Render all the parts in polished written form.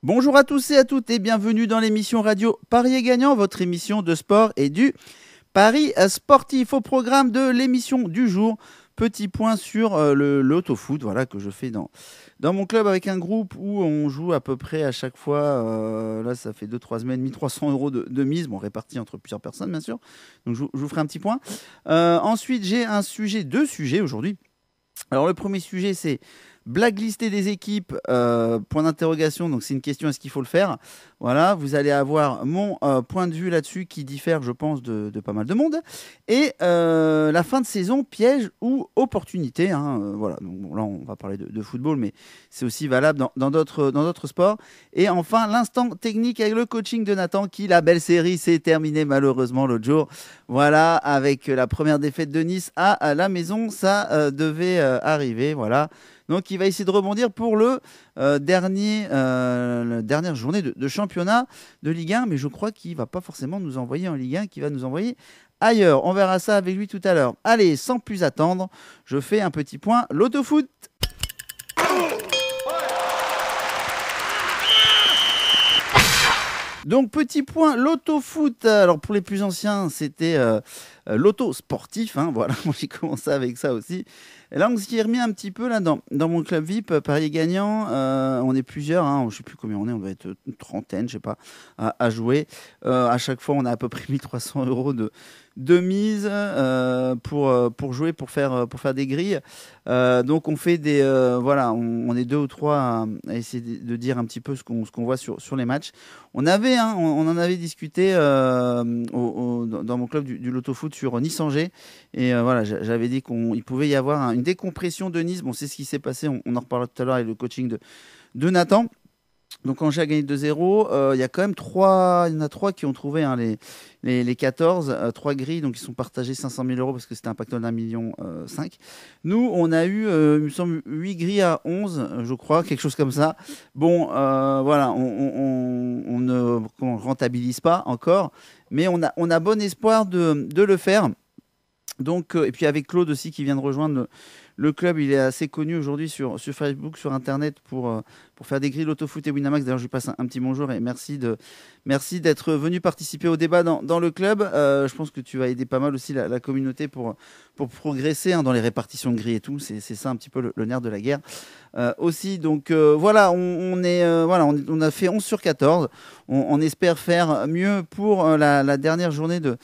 Bonjour à tous et à toutes et bienvenue dans l'émission radio Paris Gagnant, votre émission de sport et du Paris sportif. Au programme de l'émission du jour, petit point sur le l'autofoot, voilà, que je fais dans mon club avec un groupe où on joue à peu près à chaque fois, là ça fait 2-3 semaines, 1300 euros de mise, bon répartis entre plusieurs personnes bien sûr, donc je vous ferai un petit point. Ensuite j'ai deux sujets aujourd'hui. Alors le premier sujet c'est blacklister des équipes, point d'interrogation, donc c'est une question, est-ce qu'il faut le faire? Voilà, vous allez avoir mon point de vue là-dessus qui diffère, je pense, de pas mal de monde. Et la fin de saison, piège ou opportunité, hein, voilà, donc bon, là on va parler de football, mais c'est aussi valable dans d'autres sports. Et enfin, l'instant technique avec le coaching de Nathan, qui, la belle série, s'est terminée malheureusement l'autre jour. Voilà, avec la première défaite de Nice à la maison, ça devait arriver, voilà. Donc, il va essayer de rebondir pour la dernière journée de championnat de Ligue 1. Mais je crois qu'il ne va pas forcément nous envoyer en Ligue 1, qu'il va nous envoyer ailleurs. On verra ça avec lui tout à l'heure. Allez, sans plus attendre, je fais un petit point l'autofoot. Donc, petit point, l'autofoot. Alors, pour les plus anciens, c'était l'auto sportif. Hein, voilà, moi j'ai commencé avec ça aussi. Et là, on s'y est remis un petit peu là, dans mon club VIP, Paris Gagnant. On est plusieurs, hein, je ne sais plus combien on doit être une trentaine, je sais pas, à jouer. À chaque fois, on a à peu près 1300 euros de mise pour jouer, pour faire des grilles. Donc, on fait voilà, on est deux ou trois à essayer de dire un petit peu ce qu'on voit sur les matchs. On en avait discuté dans mon club du Loto-Foot sur Nice-Angers. Et voilà, j'avais dit qu'il pouvait y avoir une décompression de Nice. Bon, c'est ce qui s'est passé. On en reparlera tout à l'heure avec le coaching de Nathan. Donc Angers a gagné 2-0. Il y a quand même il y en a trois qui ont trouvé les 14, trois grilles, donc ils sont partagés 500 000 euros parce que c'était un pactole d'1,5 million. Nous, on a eu, il me semble, 8 grilles à 11, je crois, quelque chose comme ça. Bon, voilà, on ne rentabilise pas encore, mais on a bon espoir de le faire. Donc, et puis avec Claude aussi qui vient de rejoindre le club, il est assez connu aujourd'hui sur Facebook, sur Internet pour faire des grilles Autofoot et Winamax. D'ailleurs, je lui passe un petit bonjour et merci d'être venu participer au débat dans le club. Je pense que tu vas aider pas mal aussi la communauté pour progresser dans les répartitions de grilles et tout. C'est ça un petit peu le nerf de la guerre aussi. Donc voilà, on a fait 11 sur 14. On espère faire mieux pour la dernière journée de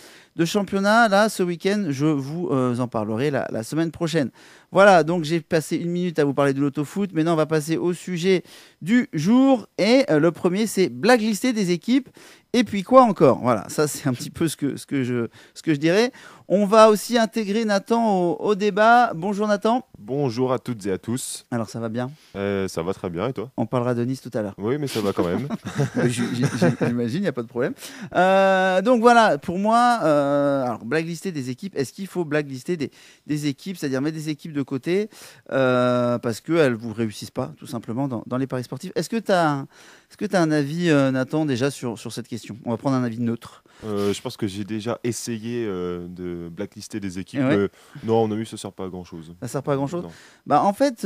championnat. Là, ce week-end, je vous en parlerai la semaine prochaine. Voilà, donc j'ai passé 1 minute à vous parler de l'autofoot. Maintenant, on va passer au sujet du jour. Et le premier, c'est blacklister des équipes. Et puis quoi encore? Voilà, ça c'est un petit peu ce que je dirais. On va aussi intégrer Nathan au débat. Bonjour Nathan. Bonjour à toutes et à tous. Alors ça va bien? Ça va très bien et toi? On parlera de Nice tout à l'heure. Oui, mais ça va quand même. J'imagine, il n'y a pas de problème. Donc voilà, pour moi, alors blacklister des équipes, est-ce qu'il faut blacklister des équipes, c'est-à-dire mettre des équipes de côté parce qu'elles ne vous réussissent pas, tout simplement, dans les paris sportifs? Est-ce que tu as un avis, Nathan, déjà sur cette question? On va prendre un avis neutre. Je pense que j'ai déjà essayé de blacklister des équipes. Ouais. Non, on a vu, ça sert pas à grand-chose. Ça sert pas à grand-chose. Non. Bah, en fait,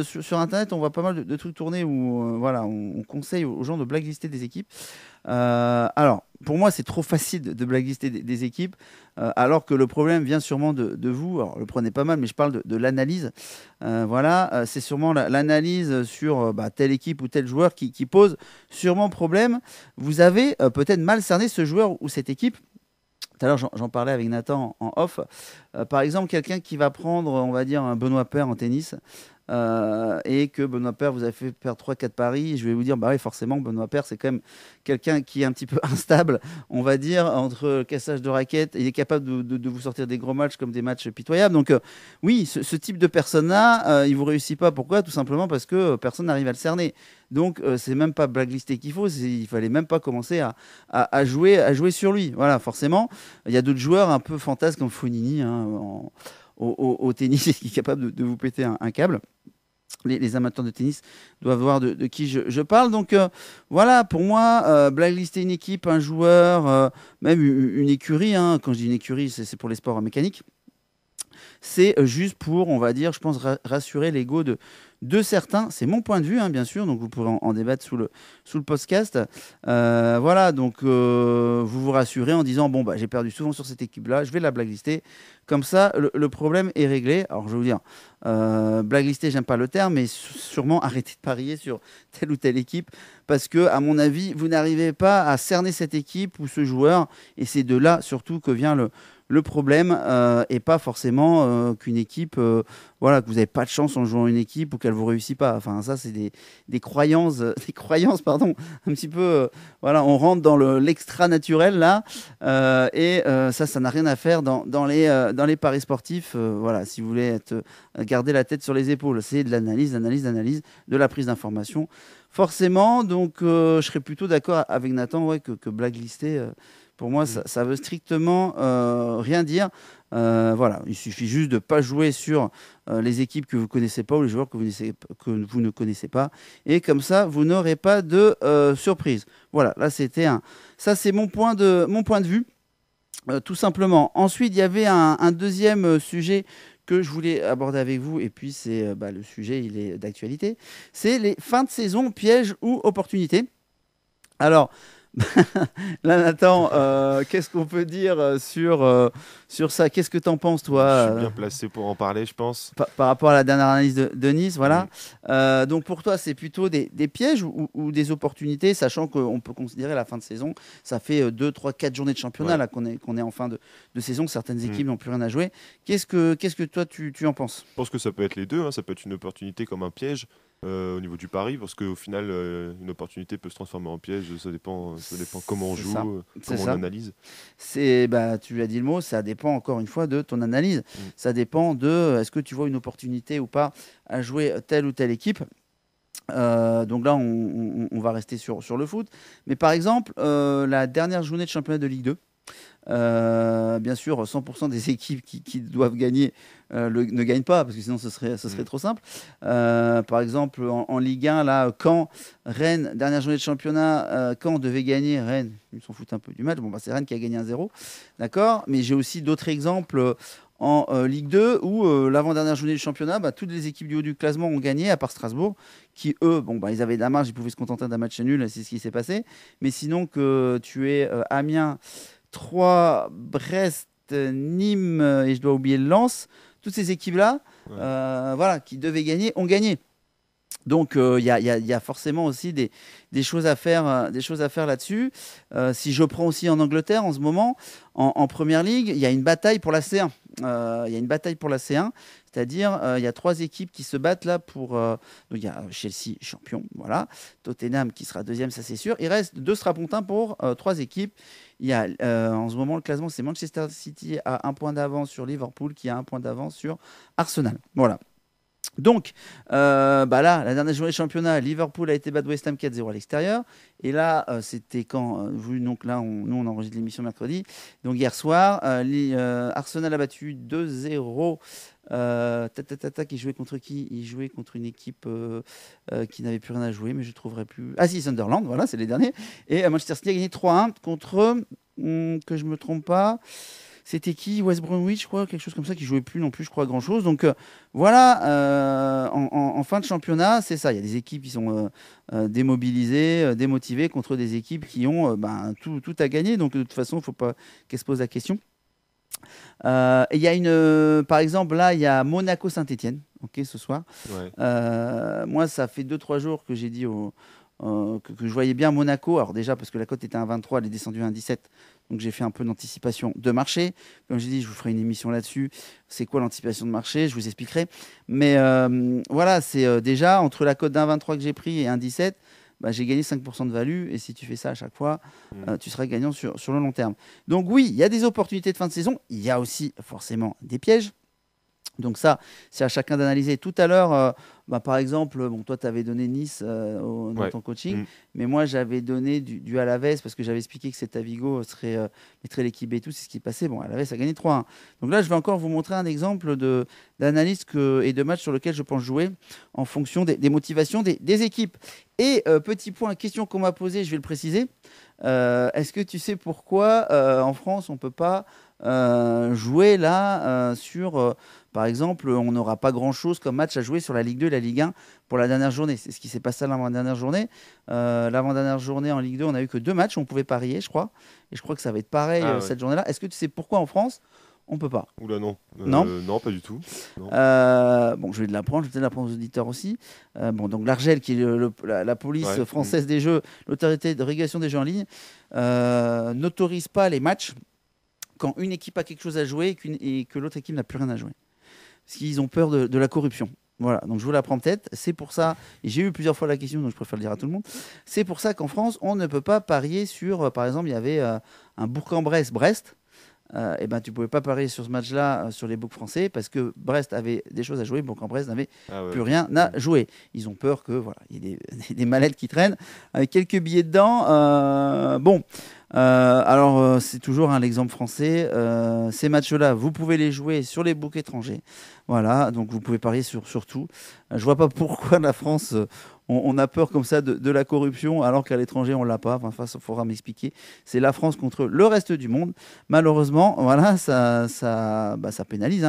sur Internet, on voit pas mal de trucs tourner où voilà, on conseille aux gens de blacklister des équipes. Alors, pour moi, c'est trop facile de blacklister des équipes, alors que le problème vient sûrement de vous. Alors, le prenez pas mal, mais je parle de l'analyse. Voilà, c'est sûrement l'analyse sur telle équipe ou tel joueur qui pose sûrement problème. Vous avez peut-être mal cerné ce joueur ou cette équipe. Tout à l'heure, j'en parlais avec Nathan en off. Par exemple, quelqu'un qui va prendre, on va dire, un Benoît Paire en tennis, et que Benoît Paire vous avez fait perdre 3-4 paris, je vais vous dire, bah oui, forcément, Benoît Paire, c'est quand même quelqu'un qui est un petit peu instable, on va dire, entre cassage de raquettes. Il est capable de vous sortir des gros matchs comme des matchs pitoyables. Donc, oui, ce type de personne-là, il ne vous réussit pas. Pourquoi? Tout simplement parce que personne n'arrive à le cerner. Donc, c'est même pas blacklister qu'il faut, il fallait même pas commencer à jouer sur lui. Voilà, forcément, il y a d'autres joueurs un peu fantasques comme Fonini, hein, au tennis, qui est capable de vous péter un câble. Les amateurs de tennis doivent voir de qui je parle. Donc voilà, pour moi, blacklister une équipe, un joueur, même une écurie, hein, quand je dis une écurie, c'est pour les sports mécaniques. C'est juste pour, on va dire, je pense, rassurer l'ego de certains. C'est mon point de vue, hein, bien sûr, donc vous pourrez en débattre sous le podcast. Voilà, donc vous vous rassurez en disant, bon, bah, j'ai perdu souvent sur cette équipe-là, je vais la blacklister. Comme ça, le problème est réglé. Alors, je vais vous dire, blacklister, j'aime pas le terme, mais sûrement arrêter de parier sur telle ou telle équipe, parce que, à mon avis, vous n'arrivez pas à cerner cette équipe ou ce joueur, et c'est de là surtout que vient le problème, et pas forcément qu'une équipe, voilà, que vous n'avez pas de chance en jouant une équipe ou qu'elle ne vous réussit pas. Enfin, ça, c'est des croyances, pardon, un petit peu, voilà, on rentre dans l'extra naturel là, et ça n'a rien à faire dans les paris sportifs. Voilà, si vous voulez garder la tête sur les épaules, c'est de l'analyse, de la prise d'information. Forcément, donc je serais plutôt d'accord avec Nathan, ouais, que blacklister, pour moi, ça veut strictement rien dire. Voilà, il suffit juste de ne pas jouer sur les équipes que vous ne connaissez pas ou les joueurs que vous ne connaissez pas. Et comme ça, vous n'aurez pas de surprise. Voilà, là, ça, c'est mon point de vue, tout simplement. Ensuite, il y avait un deuxième sujet que je voulais aborder avec vous, et puis c'est le sujet, il est d'actualité. C'est les fins de saison, pièges ou opportunités. Alors, là, Nathan, qu'est-ce qu'on peut dire sur ça? Qu'est-ce que tu en penses, toi? Je suis bien placé pour en parler, je pense. Par rapport à la dernière analyse de Nice, voilà. Donc pour toi, c'est plutôt des pièges ou des opportunités, sachant qu'on peut considérer la fin de saison, ça fait 2, 3, 4 journées de championnat là, qu'on est en fin de saison, certaines équipes n'ont plus rien à jouer. Qu'est-ce que toi, tu en penses? Je pense que ça peut être les deux, hein. Ça peut être une opportunité comme un piège. Au niveau du pari, parce qu'au final, une opportunité peut se transformer en piège, ça dépend comment on joue, comment on analyse. Tu as dit le mot, ça dépend encore une fois de ton analyse. Ça dépend de est-ce que tu vois une opportunité ou pas à jouer telle ou telle équipe. Donc là, on va rester sur le foot. Mais par exemple, la dernière journée de championnat de Ligue 2, bien sûr, 100% des équipes qui doivent gagner ne gagnent pas, parce que sinon ce serait trop simple. Par exemple, en Ligue 1, là, Caen, Rennes, dernière journée de championnat, Caen devait gagner, Rennes, ils s'en foutent un peu du match, bon, c'est Rennes qui a gagné 1-0, d'accord, mais j'ai aussi d'autres exemples en Ligue 2 où l'avant-dernière journée du championnat, toutes les équipes du haut du classement ont gagné, à part Strasbourg, qui eux, ils avaient de la marge, ils pouvaient se contenter d'un match nul, c'est ce qui s'est passé. Mais sinon, que tu es Amiens, 3, Brest, Nîmes, et je dois oublier Lens, toutes ces équipes-là, voilà, qui devaient gagner, ont gagné. Donc il y a forcément aussi des choses à faire, là-dessus. Si je prends aussi en Angleterre en ce moment, en Première Ligue, il y a une bataille pour la C1. C'est-à-dire il y a 3 équipes qui se battent là pour. Donc il y a Chelsea champion, voilà. Tottenham qui sera deuxième, ça c'est sûr. Il reste 2 strapontins pour 3 équipes. Il y a en ce moment le classement, c'est Manchester City à 1 point d'avance sur Liverpool, qui a 1 point d'avance sur Arsenal. Voilà. Donc, là, la dernière journée de championnat, Liverpool a été battu West Ham 4-0 à l'extérieur. Et là, c'était quand donc là, nous, on enregistre l'émission mercredi. Donc, hier soir, Arsenal a battu 2-0. Qui jouait contre qui? Il jouait contre une équipe qui n'avait plus rien à jouer, mais je ne trouverai plus. Ah si, Sunderland, voilà, c'est les derniers. Et Manchester City a gagné 3-1 contre, que je ne me trompe pas, c'était qui? West Bromwich, je crois, quelque chose comme ça, qui jouait plus non plus, je crois, grand-chose. Donc voilà, en fin de championnat, c'est ça. Il y a des équipes qui sont démobilisées, démotivées contre des équipes qui ont tout à gagner. Donc de toute façon, il ne faut pas qu'elles se posent la question. Et il y a par exemple, là, il y a Monaco-Saint-Etienne, ce soir. Ouais. Moi, ça fait 2-3 jours que j'ai dit que je voyais bien Monaco. Alors déjà, parce que la cote était à 1,23, elle est descendue à 1,17. Donc j'ai fait un peu d'anticipation de marché. Comme j'ai dit, je vous ferai une émission là-dessus. C'est quoi l'anticipation de marché? Je vous expliquerai. Mais voilà, c'est déjà entre la cote d'1,23 que j'ai pris et 1,17, j'ai gagné 5% de value. Et si tu fais ça à chaque fois, tu seras gagnant sur le long terme. Donc oui, il y a des opportunités de fin de saison. Il y a aussi forcément des pièges. Donc ça, c'est à chacun d'analyser. Tout à l'heure, par exemple, toi, tu avais donné Nice dans ton coaching, mais moi, j'avais donné du Alavés parce que j'avais expliqué que cet Avigo mettrait l'équipe et tout, c'est ce qui passait. Bon, Alavés a gagné 3-1. Donc là, je vais encore vous montrer un exemple d'analyse et de match sur lequel je pense jouer en fonction des motivations des équipes. Et petit point, question qu'on m'a posée, je vais le préciser. Est-ce que tu sais pourquoi en France, on ne peut pas jouer là sur par exemple, on n'aura pas grand-chose comme match à jouer sur la Ligue 2 et la Ligue 1 pour la dernière journée. C'est ce qui s'est passé l'avant-dernière journée. L'avant-dernière journée en Ligue 2, on a eu que 2 matchs, on pouvait parier, je crois. Et je crois que ça va être pareil cette journée-là. Est-ce que tu sais pourquoi en France on peut pas? Oula, non. Non, non, pas du tout. Non. Bon, je vais te l'apprendre, je vais peut-être l'apprendre aux auditeurs aussi. Bon, donc l'Argel, qui est la police française des jeux, l'autorité de régulation des jeux en ligne, n'autorise pas les matchs quand une équipe a quelque chose à jouer et que l'autre équipe n'a plus rien à jouer. Parce qu'ils ont peur de la corruption. Voilà, donc je vous l'apprends peut-être. C'est pour ça, et j'ai eu plusieurs fois la question, donc je préfère le dire à tout le monde. C'est pour ça qu'en France, on ne peut pas parier sur, par exemple, il y avait un Bourg-en-Bresse-Brest. Et ben, tu ne pouvais pas parier sur ce match-là sur les books français parce que Brest avait des choses à jouer, Bourg-en-Bresse n'avait plus rien à jouer. Ils ont peur que voilà, il y ait des mallettes qui traînent avec quelques billets dedans. Alors c'est toujours l'exemple français. Ces matchs-là, vous pouvez les jouer sur les books étrangers. Voilà, donc vous pouvez parier sur tout. Je vois pas pourquoi la France, on a peur comme ça de la corruption, alors qu'à l'étranger on l'a pas. Enfin, il faudra m'expliquer. C'est la France contre le reste du monde. Malheureusement, voilà, ça pénalise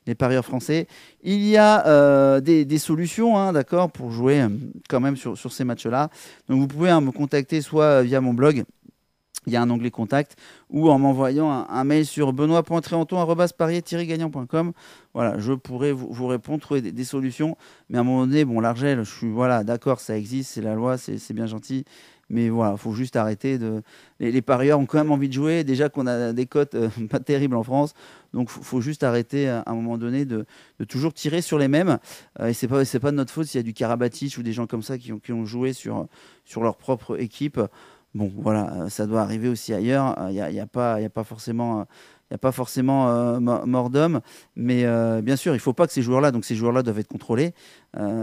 les parieurs français. Il y a des solutions, hein, d'accord, pour jouer quand même sur ces matchs-là. Donc vous pouvez me contacter soit via mon blog. Il y a un onglet contact ou en m'envoyant un mail sur benoît.tréanton@parier-gagnant.com. Voilà, je pourrais vous répondre, trouver des solutions. Mais à un moment donné, bon, l'Argel, je suis d'accord, ça existe, c'est la loi, c'est bien gentil. Mais voilà, il faut juste arrêter les parieurs ont quand même envie de jouer. Déjà qu'on a des cotes pas terribles en France. Donc il faut juste arrêter à un moment donné de toujours tirer sur les mêmes. Et c'est pas de notre faute s'il y a du Karabatic ou des gens comme ça qui ont joué sur leur propre équipe. Bon, voilà, ça doit arriver aussi ailleurs. Il n'y a pas forcément mort d'homme. Mais bien sûr, il ne faut pas que ces joueurs-là doivent être contrôlés.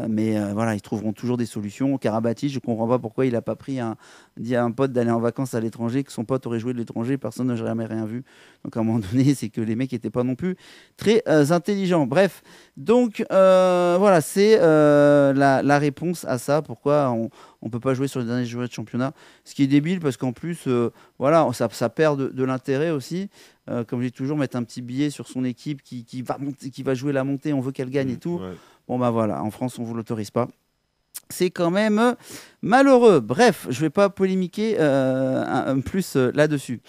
Mais voilà, ils trouveront toujours des solutions. Karabatic, je ne comprends pas pourquoi il n'a pas dit à un pote d'aller en vacances à l'étranger, que son pote aurait joué de l'étranger, personne n'a jamais rien vu. Donc à un moment donné, c'est que les mecs n'étaient pas non plus très intelligents. Bref, donc voilà, c'est la réponse à ça. Pourquoi on ne peut pas jouer sur les derniers journées de championnat. Ce qui est débile parce qu'en plus, voilà, ça perd de l'intérêt aussi. Comme je dis toujours, mettre un petit billet sur son équipe qui va jouer la montée, on veut qu'elle gagne et tout. Ouais. Bon, bah voilà, en France, on ne vous l'autorise pas. C'est quand même malheureux. Bref, je ne vais pas polémiquer plus là-dessus.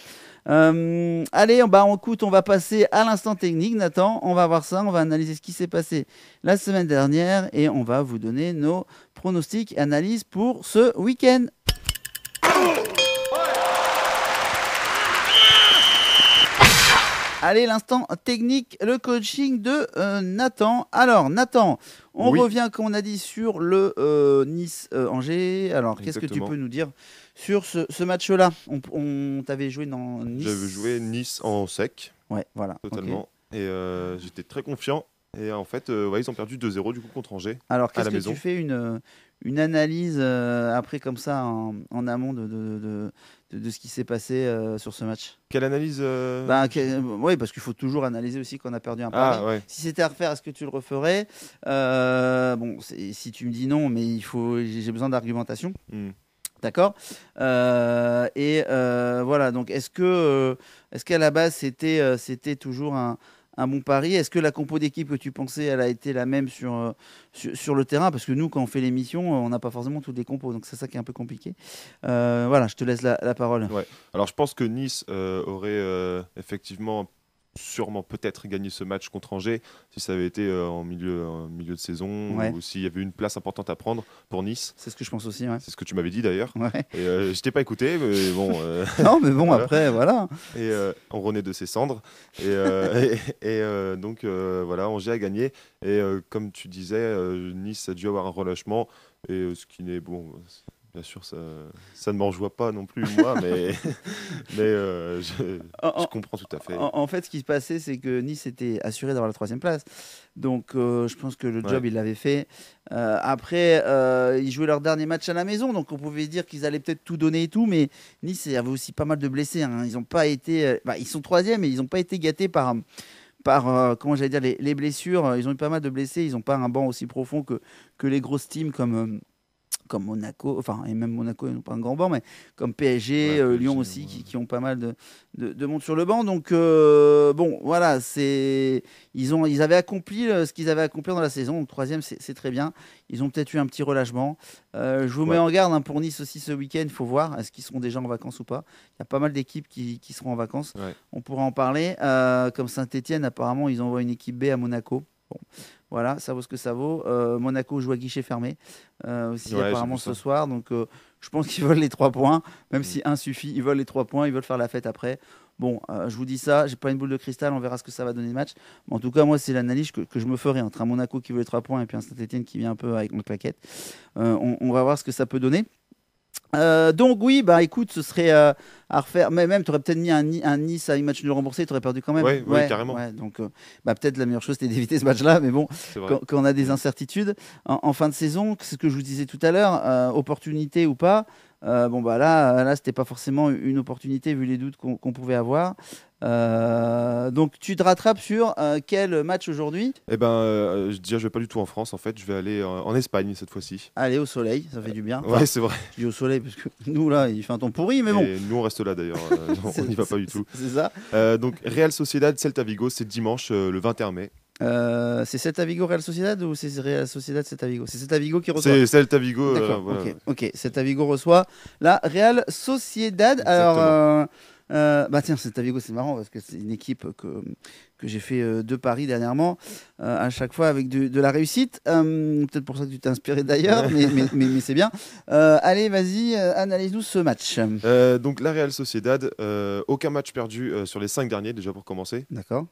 Allez, écoute, on va passer à l'instant technique, Nathan. On va voir ça, on va analyser ce qui s'est passé la semaine dernière et on va vous donner nos pronostics et analyses pour ce week-end. Allez, l'instant technique, le coaching de Nathan. Alors, Nathan, on revient, comme on a dit, sur le Nice-Angers. Alors, qu'est-ce que tu peux nous dire sur ce match-là? On t'avait joué dans Nice. J'avais joué Nice en sec. Ouais, voilà. Totalement. Okay. Et j'étais très confiant. Et en fait, ils ont perdu 2-0 du coup contre Angers. Alors, qu'est-ce que tu fais une analyse après comme ça en amont de ce qui s'est passé sur ce match? Quelle analyse Oui, parce qu'il faut toujours analyser aussi qu'on a perdu un pari. Ouais. Si c'était à refaire, est-ce que tu le referais? Si tu me dis non, mais j'ai besoin d'argumentation. D'accord. Voilà. Donc, est-ce qu'à la base c'était toujours un bon pari? Est-ce que la compo d'équipe que tu pensais, elle a été la même sur le terrain? Parce que nous, quand on fait l'émission, on n'a pas forcément toutes les compos. Donc, c'est ça qui est un peu compliqué. Voilà, je te laisse la parole. Ouais. Alors, je pense que Nice aurait effectivement sûrement peut-être gagné ce match contre Angers si ça avait été en milieu de saison ou s'il y avait une place importante à prendre pour Nice. C'est ce que je pense aussi. Ouais. C'est ce que tu m'avais dit d'ailleurs. Ouais. Et je t'ai pas écouté, mais bon. Non, mais bon, voilà. Après, voilà. Et on renaît de ses cendres. Et donc, voilà, Angers a gagné. Et comme tu disais, Nice a dû avoir un relâchement. Et ce qui n'est bon. Bien sûr, ça ne m'en joue pas non plus, moi, mais je comprends tout à fait. En fait, ce qui se passait, c'est que Nice était assuré d'avoir la 3e place. Donc, je pense que le job, il l'avait fait. Après, ils jouaient leur dernier match à la maison, donc on pouvait dire qu'ils allaient peut-être tout donner et tout, mais Nice avait aussi pas mal de blessés. Hein. Ils n'ont pas été... ils sont 3e, mais ils n'ont pas été gâtés par comment j'allais dire, les blessures. Ils ont eu pas mal de blessés. Ils n'ont pas un banc aussi profond que les grosses teams comme comme Monaco, enfin, et même Monaco, ils n'ont pas un grand banc, mais comme PSG, Ouais, Lyon PSG, aussi, ouais. qui ont pas mal de monde sur le banc. Donc, bon, voilà, ils avaient accompli ce qu'ils avaient accompli dans la saison. Donc, troisième, c'est très bien. Ils ont peut-être eu un petit relâchement. Je vous mets Ouais. en garde pour Nice aussi ce week-end. Il faut voir, est-ce qu'ils seront déjà en vacances ou pas. Il y a pas mal d'équipes qui seront en vacances. Ouais. On pourra en parler. Comme Saint-Etienne, apparemment, ils envoient une équipe B à Monaco. Bon, voilà, ça vaut ce que ça vaut. Monaco joue à guichet fermé aussi Ouais, j'ai apparemment vu ce ça. soir. Donc je pense qu'ils veulent les 3 points, même si un suffit. Ils veulent les 3 points, ils veulent faire la fête après. Bon, je vous dis ça, j'ai pas une boule de cristal, on verra ce que ça va donner le match. Mais en tout cas, moi, c'est l'analyse que je me ferai entre un Monaco qui veut les 3 points et puis un Saint-Etienne qui vient un peu avec une claquette. On va voir ce que ça peut donner. Donc oui, bah écoute, ce serait à refaire. Mais même, tu aurais peut-être mis un Nice à une match nul remboursé, tu aurais perdu quand même. Ouais, ouais, carrément. Ouais, donc bah, peut-être la meilleure chose, c'était d'éviter ce match-là. Mais bon, C'est vrai. quand on a des incertitudes en fin de saison, c'est ce que je vous disais tout à l'heure, opportunité ou pas. Bon bah là c'était pas forcément une opportunité vu les doutes qu'on pouvait avoir. Donc tu te rattrapes sur quel match aujourd'hui? Eh ben, déjà, je vais pas du tout en France, en fait. Je vais aller en Espagne cette fois-ci. Allez au soleil, ça fait du bien. Enfin, Ouais, c'est vrai. je dis au soleil parce que nous là il fait un temps pourri, mais bon. Et nous, on reste là d'ailleurs. Non, on n'y va pas du tout. C'est ça. Donc, Real Sociedad, Celta Vigo, c'est dimanche, le 21 mai. C'est Celta Vigo Real Sociedad ou c'est Real Sociedad Celta Vigo? C'est Celta Vigo qui reçoit. C'est Celta Vigo. D'accord, Voilà. ok. Celta Vigo reçoit la Real Sociedad. Alors, bah tiens, Celta Vigo, c'est marrant parce que c'est une équipe que j'ai fait 2 paris dernièrement, à chaque fois avec de la réussite. Peut-être pour ça que tu t'es inspiré d'ailleurs, mais c'est bien. Allez, vas-y, analyse-nous ce match. Donc, la Real Sociedad, aucun match perdu sur les 5 derniers, déjà pour commencer. D'accord.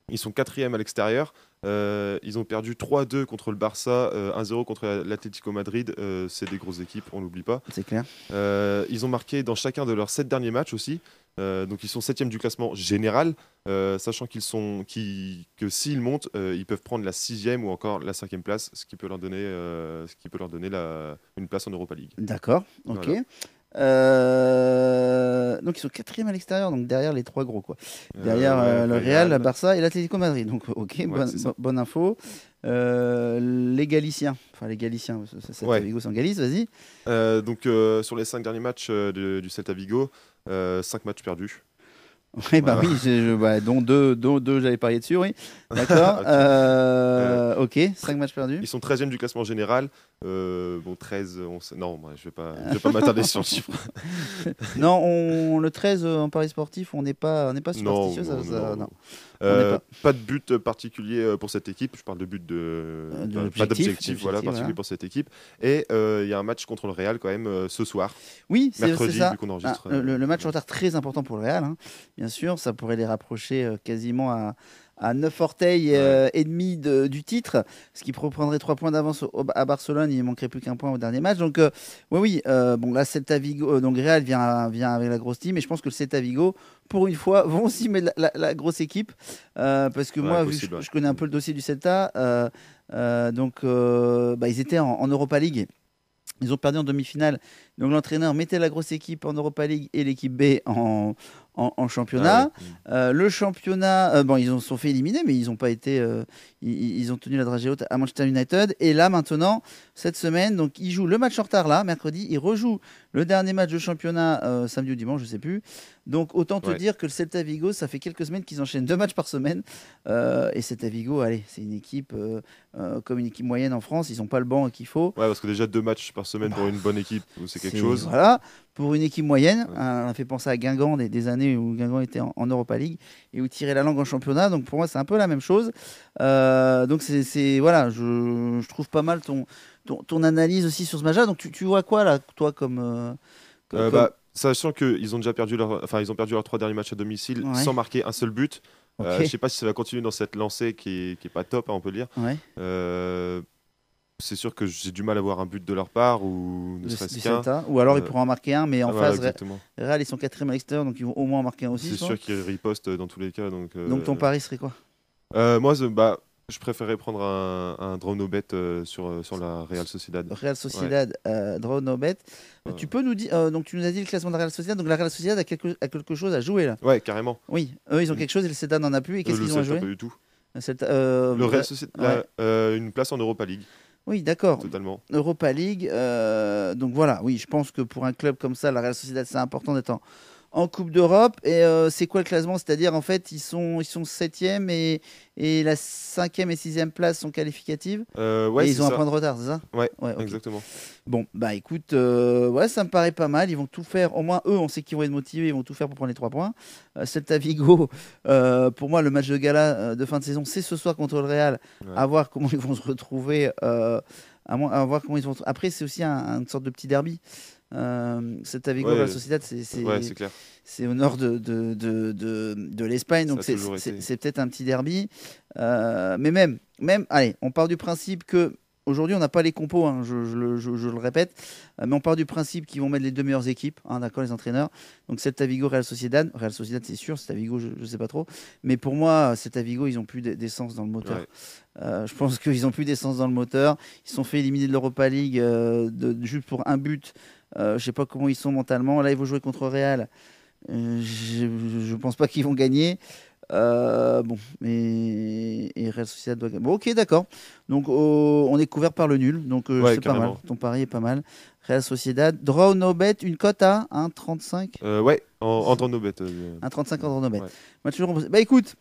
Ils sont 4e à l'extérieur. Ils ont perdu 3-2 contre le Barça, 1-0 contre l'Atlético Madrid. C'est des grosses équipes, on l'oublie pas. C'est clair. Ils ont marqué dans chacun de leurs 7 derniers matchs aussi. Donc ils sont 7e du classement général, sachant que s'ils montent, ils peuvent prendre la 6e ou encore la 5e place, ce qui peut leur donner, une place en Europa League. D'accord, ok. Voilà. Donc ils sont 4e à l'extérieur, donc derrière les 3 gros quoi. Ouais, Derrière le Real, Real. le Barça et l'Atlético Madrid. Donc ok, c'est ça. bonne info. Les Galiciens, Celta Ouais. Vigo c'est en Galice, vas-y. Donc sur les 5 derniers matchs du Celta Vigo, 5 matchs perdus. Oui, bah Voilà. oui, dont deux, j'avais parié dessus, oui. D'accord. Ok, 5 matchs perdus. Ils sont 13e du classement général. Bon, 13, non, moi, je vais pas m'attarder sur le chiffre. Non, le 13 en Paris sportif, on n'est pas Non, superstitieux, non. On n'est Pas de but particulier pour cette équipe. Je parle de but pas d'objectif, voilà, particulier voilà. pour cette équipe. Et il y a un match contre le Real quand même ce soir, Oui, c'est mercredi, ça. vu qu'on enregistre. Le match en retard très important pour le Real, hein. Bien sûr, ça pourrait les rapprocher quasiment à 9 orteils et demi du titre, ce qui prendrait 3 points d'avance à Barcelone. Il ne manquerait plus qu'un point au dernier match. Donc, oui, bon, là, Celta Vigo, donc Real vient avec la grosse team, et je pense que le Celta Vigo, pour une fois, vont aussi mettre la grosse équipe, parce que Ouais, moi, possible, vu que je connais un peu le dossier du Celta, donc ils étaient en Europa League. Ils ont perdu en demi-finale. Donc l'entraîneur mettait la grosse équipe en Europa League et l'équipe B en championnat. Ah, Le championnat, bon, ils sont fait éliminer, mais ils ont pas été, ils ont tenu la dragée haute à Manchester United. Et là maintenant, cette semaine, donc ils jouent le match en retard là, mercredi. Ils rejouent le dernier match de championnat samedi ou dimanche, je sais plus. Donc autant te dire que le Celta Vigo, ça fait quelques semaines qu'ils enchaînent 2 matchs par semaine. Et Celta Vigo, allez, c'est une équipe comme une équipe moyenne en France. Ils n'ont pas le banc qu'il faut. Ouais, parce que déjà 2 matchs par semaine pour une bonne équipe, c'est quelque chose. Voilà, pour une équipe moyenne, Ouais. on a fait penser à Guingamp des années où Guingamp était en Europa League et où tirait la langue en championnat. Donc pour moi, c'est un peu la même chose. Donc voilà, je trouve pas mal ton analyse aussi sur ce match-là. Donc tu vois quoi là, toi, comme Sachant qu'ils ont déjà perdu ils ont perdu leurs 3 derniers matchs à domicile sans marquer un seul but. Ok. Je sais pas si ça va continuer dans cette lancée qui est pas top, hein, on peut le dire. Ouais. C'est sûr que j'ai du mal à voir un but de leur part ou ne Du serait-ce qu'un. Celta. Ou alors ils pourront en marquer un, mais en Voilà, phase, exactement. Real, ils sont 4e à l'extérieur, donc ils vont au moins en marquer un aussi. C'est sûr qu'ils ripostent dans tous les cas. Donc ton pari serait quoi? Moi, je préférais prendre un draw no bet sur la Real Sociedad. Real Sociedad, draw no bet. Tu peux nous dire, donc tu nous as dit le classement de la Real Sociedad, donc la Real Sociedad a quelque chose à jouer là. Ouais, carrément. Oui, eux ils ont quelque chose et le Celta n'en a plus. Et qu'est-ce qu'ils ont à jouer? Pas du tout. Celta, Le Real Sociedad, une place en Europa League. Oui, d'accord. totalement. Europa League. Donc voilà, oui, je pense que pour un club comme ça, la Real Sociedad, c'est important d'être en Coupe d'Europe. Et c'est quoi le classement? C'est-à-dire, en fait, ils sont 7e et la 5e et 6e place sont qualificatives. Ouais, Et c'est ils ont un ça. point de retard, c'est ça? Ouais, Ouais, ok. exactement. Bon, bah écoute, ouais, ça me paraît pas mal. Ils vont tout faire. Au moins, eux, on sait qu'ils vont être motivés. Ils vont tout faire pour prendre les 3 points. Celta Vigo, pour moi, le match de gala de fin de saison, c'est ce soir contre le Real. Ouais, À voir comment ils vont se retrouver. À voir comment ils vont. Après, c'est aussi une sorte de petit derby. Celta Vigo, Real ouais, Sociedad, ouais, c'est clair. c'est au nord de l'Espagne. Ça Donc, a toujours été. c'est peut-être un petit derby. Mais même, allez, on part du principe que. Aujourd'hui, on n'a pas les compos, hein, je le répète, mais on part du principe qu'ils vont mettre les deux meilleures équipes, hein, d'accord, les entraîneurs. Donc Celta Vigo, Real Sociedad. Real Sociedad, c'est sûr, Celta Vigo, je ne sais pas trop. Mais pour moi, Celta Vigo, ils n'ont plus d'essence dans le moteur. Ouais. Je pense qu'ils n'ont plus d'essence dans le moteur. Ils se sont fait éliminer de l'Europa League juste pour un but. Je ne sais pas comment ils sont mentalement. Là, ils vont jouer contre Real. Je ne pense pas qu'ils vont gagner. Bon, et Real Sociedad doit gagner. Bon, ok, d'accord. Donc, on est couvert par le nul. Donc, Ouais, c'est pas mal. carrément. Ton pari est pas mal. Real Sociedad. Draw no bet, une cote à 1,35. Ouais, en temps no bet. 1,35 en draw no bet. Ouais. Match nul remboursé. Bah écoute,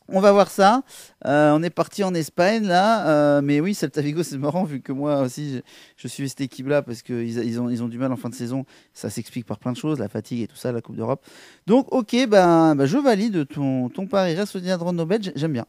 on va voir ça. On est parti en Espagne là. Mais oui, Celta Vigo, c'est marrant vu que moi aussi, je suis cette équipe-là parce qu'ils ont du mal en fin de saison. Ça s'explique par plein de choses, la fatigue et tout ça, la Coupe d'Europe. Donc, ok, ben, je valide ton pari. Real Sociedad Draw no bet, j'aime bien.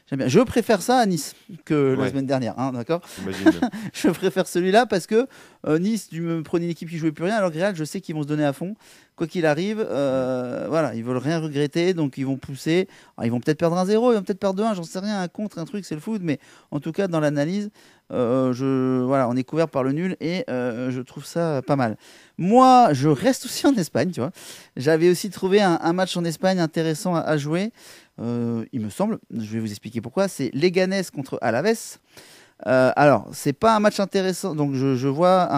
J'aime bien. Je préfère ça à Nice que la Ouais, semaine dernière, hein, d'accord? j'imagine. Je préfère celui-là parce que Nice, tu me prenais une équipe qui jouait plus rien, alors que Real, je sais qu'ils vont se donner à fond. Quoi qu'il arrive, voilà, ils veulent rien regretter, donc ils vont pousser. Alors, ils vont peut-être perdre 1-0, ils vont peut-être perdre 2-1, j'en sais rien, un contre, un truc, c'est le foot, mais en tout cas, dans l'analyse, voilà, on est couvert par le nul et je trouve ça pas mal. Moi, je reste aussi en Espagne, tu vois. J'avais aussi trouvé un match en Espagne intéressant à jouer. Il me semble, je vais vous expliquer pourquoi. C'est Leganés contre Alaves. Alors, c'est pas un match intéressant. Donc, je vois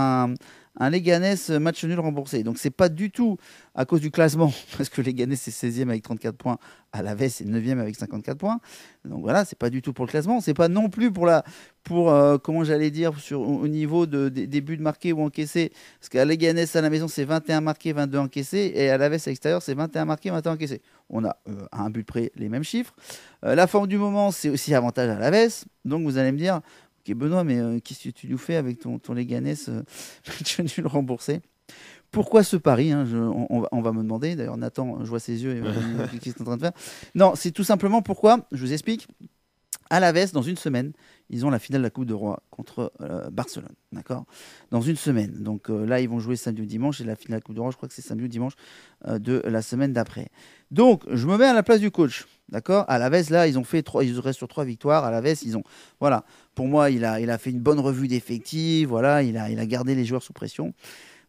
un Leganés match nul remboursé. Donc, c'est pas du tout à cause du classement, parce que Leganés c'est 16e avec 34 points, Alaves est 9e avec 54 points. Donc voilà, c'est pas du tout pour le classement. C'est pas non plus comment j'allais dire, au niveau des buts marqués ou encaissés. Parce qu'à Leganés à la maison, c'est 21 marqués, 22 encaissés. Et à Alaves à l'extérieur, c'est 21 marqués, 21 encaissés. On a à un but près les mêmes chiffres. La forme du moment, c'est aussi avantage à Alaves. Donc vous allez me dire, ok Benoît, mais qu'est-ce que tu nous fais avec ton Leganés match nul remboursé? Pourquoi ce pari, hein, on va me demander. D'ailleurs, Nathan, je vois ses yeux, il va me demander qu'est-ce qu'il est en train de faire. Non, c'est tout simplement pourquoi, je vous explique. Alaves, dans une semaine, ils ont la finale de la Coupe de Roi contre Barcelone. D'accord? Dans une semaine. Donc là, ils vont jouer samedi ou dimanche. Et la finale de la Coupe de Roi, je crois que c'est samedi ou dimanche de la semaine d'après. Donc, je me mets à la place du coach. D'accord? Alaves, là, ils restent sur 3 victoires. Alaves, voilà. Pour moi, il a fait une bonne revue d'effectifs. Voilà, il a gardé les joueurs sous pression.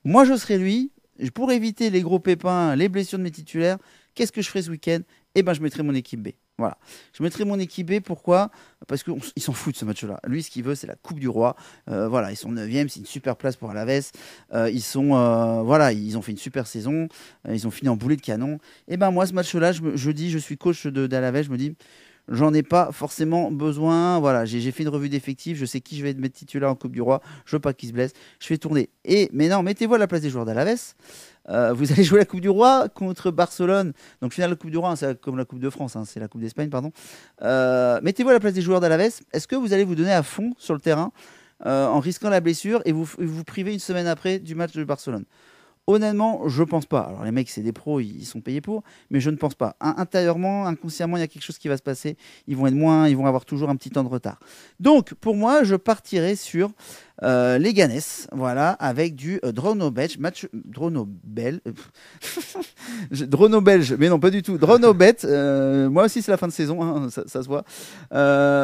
Moi, je serais lui. Pour éviter les gros pépins, les blessures de mes titulaires, qu'est-ce que je ferais ce week-end? Eh ben, je mettrais mon équipe B. Voilà. Je mettrai mon équipe B. Pourquoi? Parce qu'ils s'en foutent de ce match-là. Lui, ce qu'il veut, c'est la Coupe du Roi. Voilà, ils sont 9e. C'est une super place pour Alaves. Voilà, ils ont fait une super saison. Ils ont fini en boulet de canon. Et ben moi, ce match-là, je suis coach d'Alaves. Je me dis, j'en ai pas forcément besoin. Voilà, j'ai fait une revue d'effectifs. Je sais qui je vais mettre titulaire en Coupe du Roi. Je veux pas qu'il se blesse. Je fais tourner. Mais non, mettez-vous à la place des joueurs d'Alaves. Vous allez jouer la Coupe du Roi contre Barcelone. Donc, finale de la Coupe du Roi, hein, c'est comme la Coupe de France, hein, c'est la Coupe d'Espagne, pardon. Mettez-vous à la place des joueurs d'Alaves. Est-ce que vous allez vous donner à fond sur le terrain en risquant la blessure et vous privez une semaine après du match de Barcelone? Honnêtement, je pense pas. Alors les mecs, c'est des pros, ils sont payés pour, mais je ne pense pas. Intérieurement, inconsciemment, il y a quelque chose qui va se passer. Ils vont avoir toujours un petit temps de retard. Donc, pour moi, je partirai sur Leganés, voilà, avec du Drono belge, Drono belge, mais non, pas du tout. Drono bet, moi aussi, c'est la fin de saison, hein, ça se voit.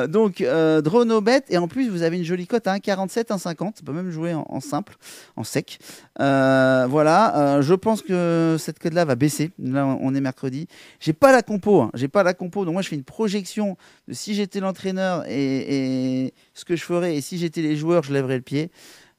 Donc, Drono bet, et en plus, vous avez une jolie cote à 1,47, 1,50. Ça peut même jouer en simple, en sec. Voilà, je pense que cette cote-là va baisser. Là, on est mercredi. J'ai pas la compo, donc moi, je fais une projection de si j'étais l'entraîneur et ce que je ferais, et si j'étais les joueurs, je lèverais le pied.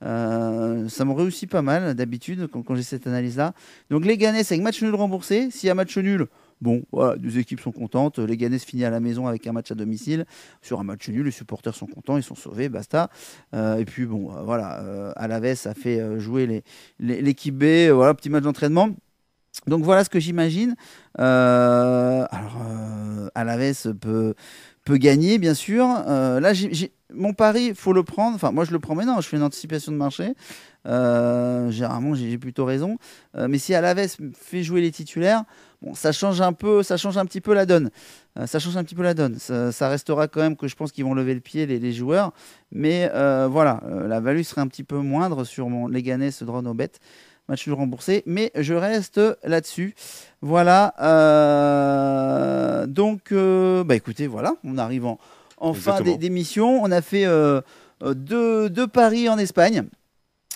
Ça m'aurait aussi pas mal d'habitude quand j'ai cette analyse-là. Donc Leganés avec match nul remboursé. S'il y a match nul, Bon, voilà, deux équipes sont contentes. Les Ganes finit à la maison avec un match à domicile. Sur un match nul, les supporters sont contents, ils sont sauvés, basta. Et puis bon, voilà, Alaves a fait jouer l'équipe B, voilà, petit match d'entraînement. Donc voilà ce que j'imagine. Alaves peut gagner, bien sûr. Là, mon pari, il faut le prendre. Enfin, moi, je le prends maintenant. Je fais une anticipation de marché. Généralement, j'ai plutôt raison. Mais si Alaves fait jouer les titulaires, bon, ça change un petit peu la donne. Ça restera quand même que je pense qu'ils vont lever le pied, les joueurs. Mais voilà, la value serait un petit peu moindre sur mon Leganés draw no bet. Match nul remboursé, mais je reste là-dessus. Voilà. Donc, écoutez, voilà, on arrive en fin d'émission. On a fait deux paris en Espagne.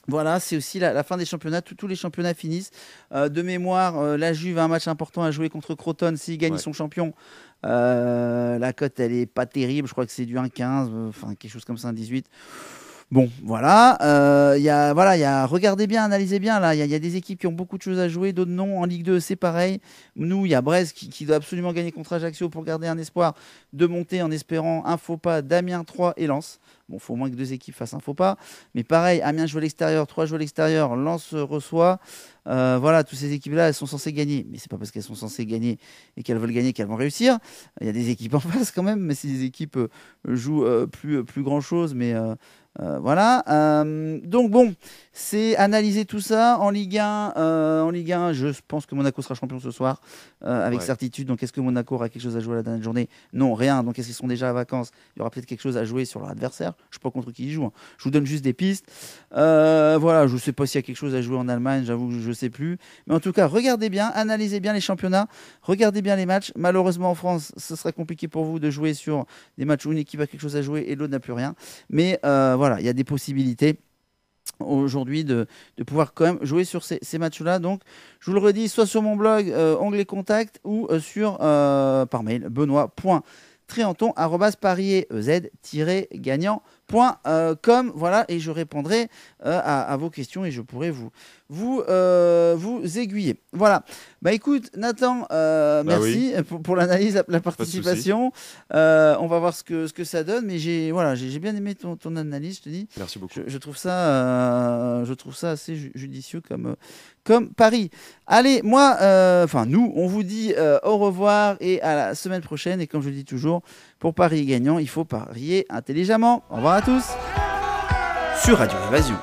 Voilà, c'est aussi la fin des championnats. Tous les championnats finissent. De mémoire, la Juve a un match important à jouer contre Crotone. S'il gagne son champion, la cote, elle est pas terrible. Je crois que c'est du 1,15, enfin quelque chose comme ça, 1,18. Bon, voilà. Regardez bien, analysez bien. Là, il y a des équipes qui ont beaucoup de choses à jouer, d'autres non. En Ligue 2, c'est pareil. Nous, il y a Brest qui doit absolument gagner contre Ajaccio pour garder un espoir de monter en espérant un faux pas d'Amiens, 3 et Lens. Bon, il faut au moins que deux équipes fassent un faux pas. Mais pareil, Amiens joue à l'extérieur, 3 jouent à l'extérieur, Lens reçoit. Voilà, toutes ces équipes-là, elles sont censées gagner. Mais c'est pas parce qu'elles sont censées gagner et qu'elles veulent gagner qu'elles vont réussir. Il y a des équipes en face quand même, mais si les équipes jouent plus grand-chose, mais... voilà. Donc bon, c'est analyser tout ça en Ligue 1. En Ligue 1, je pense que Monaco sera champion ce soir avec certitude. Donc est-ce que Monaco aura quelque chose à jouer à la dernière journée? Non, rien. Donc est-ce qu'ils seront déjà à vacances? Il y aura peut-être quelque chose à jouer sur leur adversaire. Je ne sais pas contre qui ils jouent. Je vous donne juste des pistes. Voilà, je ne sais pas s'il y a quelque chose à jouer en Allemagne. J'avoue que je ne sais plus. Mais en tout cas, regardez bien, analysez bien les championnats, regardez bien les matchs. Malheureusement en France, ce sera compliqué pour vous de jouer sur des matchs où une équipe a quelque chose à jouer et l'autre n'a plus rien. Mais voilà, il y a des possibilités aujourd'hui de pouvoir quand même jouer sur ces matchs-là. Donc, je vous le redis, soit sur mon blog, onglet contact, ou par mail, benoît.trianton@pariez-z-gagnant.com. Voilà, et je répondrai à vos questions et je pourrai vous aiguiller. Voilà. Bah écoute, Nathan, merci pour l'analyse, la participation. On va voir ce que ça donne, mais j'ai bien aimé ton analyse, je te dis. Merci beaucoup. Je trouve ça assez judicieux comme pari. Allez, nous, on vous dit au revoir et à la semaine prochaine. Et comme je le dis toujours, pour parier gagnant, il faut parier intelligemment. Au revoir à tous. Sur Radio Évasion.